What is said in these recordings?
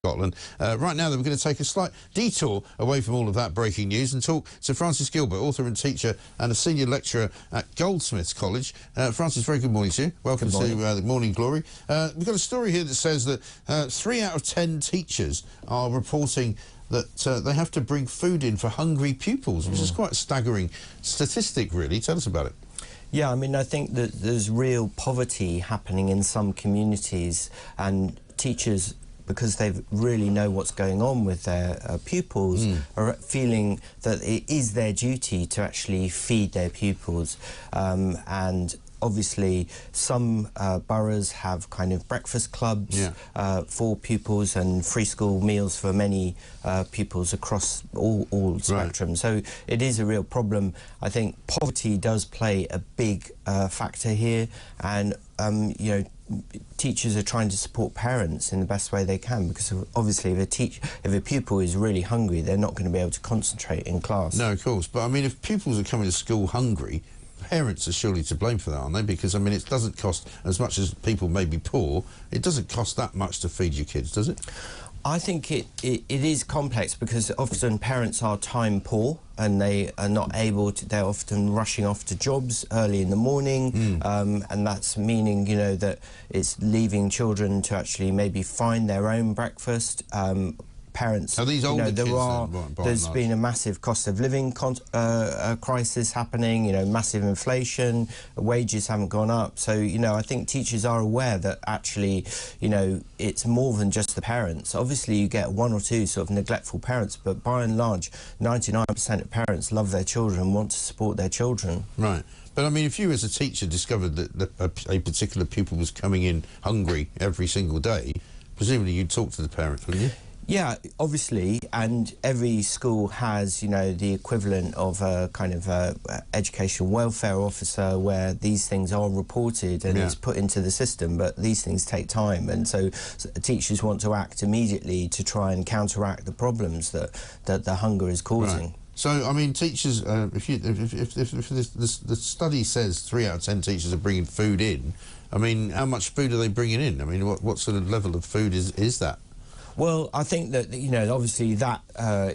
Scotland. Right now, we're going to take a slight detour away from all of that breaking news and talk to Francis Gilbert, author and teacher and a senior lecturer at Goldsmiths College. Francis, very good morning to you. Welcome to the Morning Glory. We've got a story here that says that 3 out of 10 teachers are reporting that they have to bring food in for hungry pupils, which is quite a staggering statistic, really. Tell us about it. Yeah, I mean, I think that there's real poverty happening in some communities, and teachers, because they really know what's going on with their pupils, are feeling that it is their duty to actually feed their pupils. And obviously some boroughs have kind of breakfast clubs for pupils and free school meals for many pupils across all spectrum. Right. So it is a real problem. I think poverty does play a big factor here, and you know, teachers are trying to support parents in the best way they can, because obviously if a pupil is really hungry, they're not going to be able to concentrate in class. No, of course. But I mean, if pupils are coming to school hungry, parents are surely to blame for that, aren't they? Because I mean, it doesn't cost, as much as people may be poor, it doesn't cost that much to feed your kids, does it? I think it is complex, because often parents are time poor and they are not able to, they're often rushing off to jobs early in the morning, and that's meaning, you know, that it's leaving children to actually maybe find their own breakfast. Parents, are these older kids there's been a massive cost of living crisis happening, you know, massive inflation, wages haven't gone up. So, you know, I think teachers are aware that actually, you know, it's more than just the parents. Obviously, you get one or two sort of neglectful parents, but by and large, 99% of parents love their children and want to support their children. Right. But I mean, if you as a teacher discovered that a particular pupil was coming in hungry every single day, presumably you'd talk to the parents, wouldn't you? Yeah, obviously, and every school has, you know, the equivalent of a kind of education welfare officer where these things are reported and it's put into the system, but these things take time, and so teachers want to act immediately to try and counteract the problems that the hunger is causing. Right. So, I mean, teachers, if the study says 3 out of 10 teachers are bringing food in, I mean, how much food are they bringing in? I mean, what sort of level of food is that? Well, I think that, you know, obviously that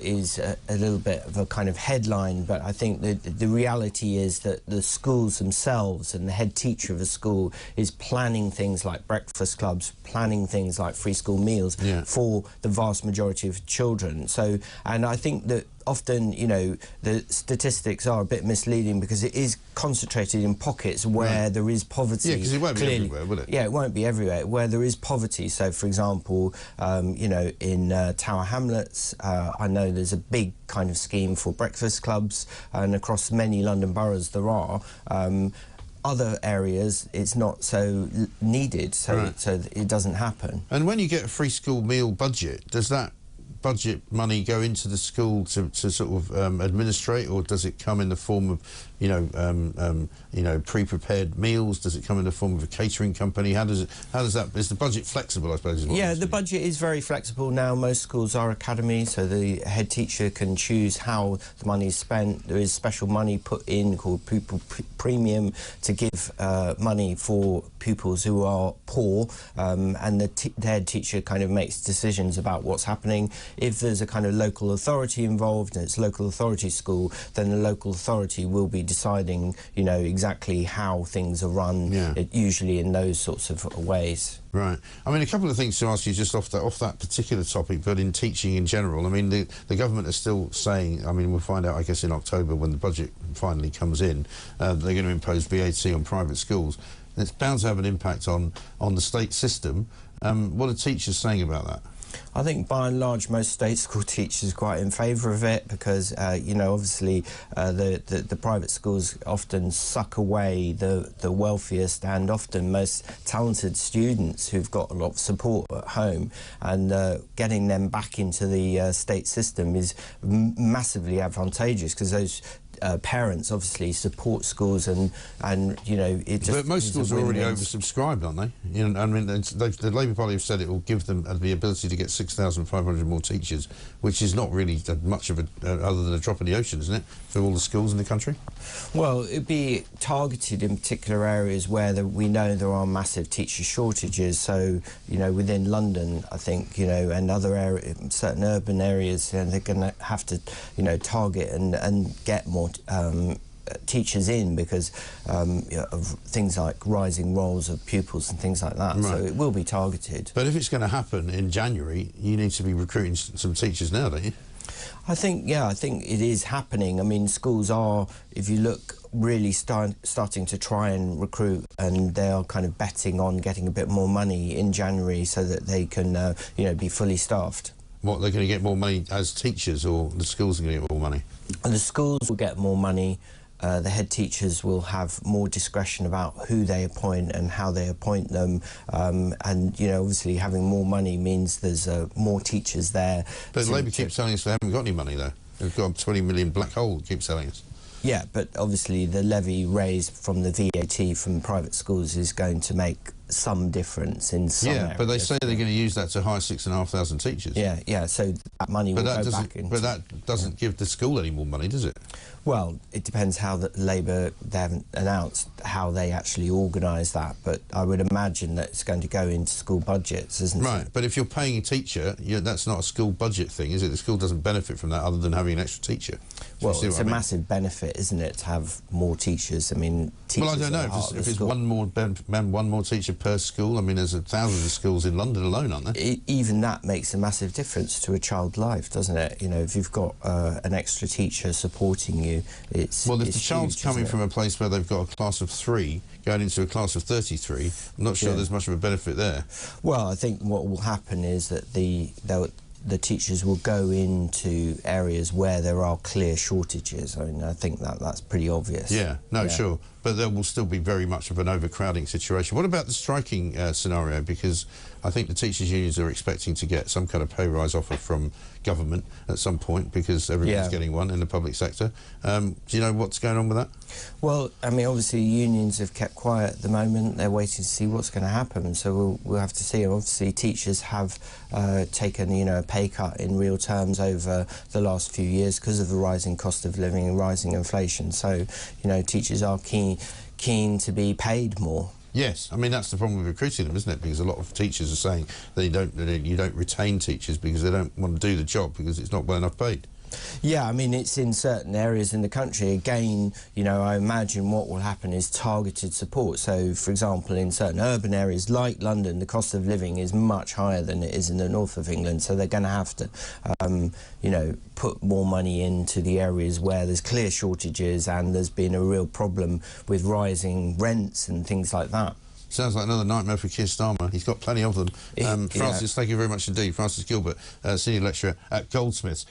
is a little bit of a kind of headline, but I think that the reality is that the schools themselves and the head teacher of a school is planning things like breakfast clubs, planning things like free school meals for the vast majority of children. So, and I think that often, you know, the statistics are a bit misleading because it is concentrated in pockets where there is poverty. Yeah, because it won't be everywhere, will it? Yeah, it won't be everywhere. Where there is poverty, so for example, you know, in Tower Hamlets, I know there's a big kind of scheme for breakfast clubs, and across many London boroughs there are. Other areas, it's not so needed, so it doesn't happen. And when you get a free school meal budget, does that budget money go into the school to sort of administrate, or does it come in the form of, you know, pre-prepared meals? Does it come in the form of a catering company? How does that, is the budget flexible, I suppose? Yeah, the budget is very flexible now. Most schools are academies, so the head teacher can choose how the money is spent. There is special money put in called pupil premium to give money for pupils who are poor, and the head teacher kind of makes decisions about what's happening. If there's a kind of local authority involved and it's local authority school, then the local authority will be deciding, you know, exactly how things are run, usually in those sorts of ways. Right. I mean, a couple of things to ask you just off that particular topic, but in teaching in general. I mean, the government is still saying, I mean, we'll find out, I guess, in October when the budget finally comes in, they're going to impose VAT on private schools. And it's bound to have an impact on the state system. What are teachers saying about that? I think by and large most state school teachers are quite in favour of it, because you know, obviously the private schools often suck away the wealthiest and often most talented students who've got a lot of support at home, and getting them back into the state system is massively advantageous, because those parents obviously support schools, and you know, it just. But most schools are already oversubscribed, aren't they? You know, I mean, the Labour Party have said it will give them the ability to get 6,500 more teachers, which is not really much of a other than a drop in the ocean, isn't it, for all the schools in the country? Well, it'd be targeted in particular areas where we know there are massive teacher shortages. So, you know, within London, I think, you know, and other areas, certain urban areas, you know, they're going to have to, you know, target and get more teachers in because you know, of things like rising roles of pupils and things like that. Right. So it will be targeted. But if it's going to happen in January, you need to be recruiting some teachers now, don't you? I think, yeah, I think it is happening. I mean, schools are, if you look, really starting to try and recruit, and they are kind of betting on getting a bit more money in January so that they can, you know, be fully staffed. What, they're going to get more money as teachers, or the schools are going to get more money? And the schools will get more money. The head teachers will have more discretion about who they appoint and how they appoint them, and you know, obviously having more money means there's more teachers there. But Labour keeps telling us they haven't got any money though. They've got a 20 million black hole, keeps telling us. Yeah, but obviously the levy raised from the VAT from private schools is going to make some difference in some areas. But they say they're going to use that to hire 6,500 teachers. Yeah, so that money will go back into... But that doesn't give the school any more money, does it? Well, it depends how Labour, they haven't announced how they actually organise that, but I would imagine that it's going to go into school budgets, isn't it? Right, but if you're paying a teacher, that's not a school budget thing, is it? The school doesn't benefit from that other than having an extra teacher. Well, it's a massive benefit, isn't it, to have more teachers? I mean, teachers. Well, I don't know if it's one more teacher per school. I mean, there's thousands of schools in London alone, aren't there? Even that makes a massive difference to a child's life, doesn't it? You know, if you've got an extra teacher supporting you, it's well, if it's the child's huge, coming from a place where they've got a class of 3 going into a class of 33, I'm not sure there's much of a benefit there. Well, I think what will happen is that the teachers will go into areas where there are clear shortages. I mean, I think that's pretty obvious. Yeah, sure. But there will still be very much of an overcrowding situation. What about the striking scenario? Because I think the teachers' unions are expecting to get some kind of pay rise offer from government at some point, because everyone's getting one in the public sector. Do you know what's going on with that? Well, I mean, obviously unions have kept quiet at the moment. They're waiting to see what's going to happen, so we'll have to see. Obviously, teachers have taken, you know, a pay cut in real terms over the last few years because of the rising cost of living and rising inflation. So, you know, teachers are keen to be paid more. Yes, I mean, that's the problem with recruiting them, isn't it? Because a lot of teachers are saying that you don't retain teachers because they don't want to do the job because it's not well enough paid. Yeah, I mean, it's in certain areas in the country. Again, you know, I imagine what will happen is targeted support. So, for example, in certain urban areas like London, the cost of living is much higher than it is in the north of England. So they're going to have to, you know, put more money into the areas where there's clear shortages and there's been a real problem with rising rents and things like that. Sounds like another nightmare for Keir Starmer. He's got plenty of them. Francis, thank you very much indeed. Francis Gilbert, Senior Lecturer at Goldsmiths.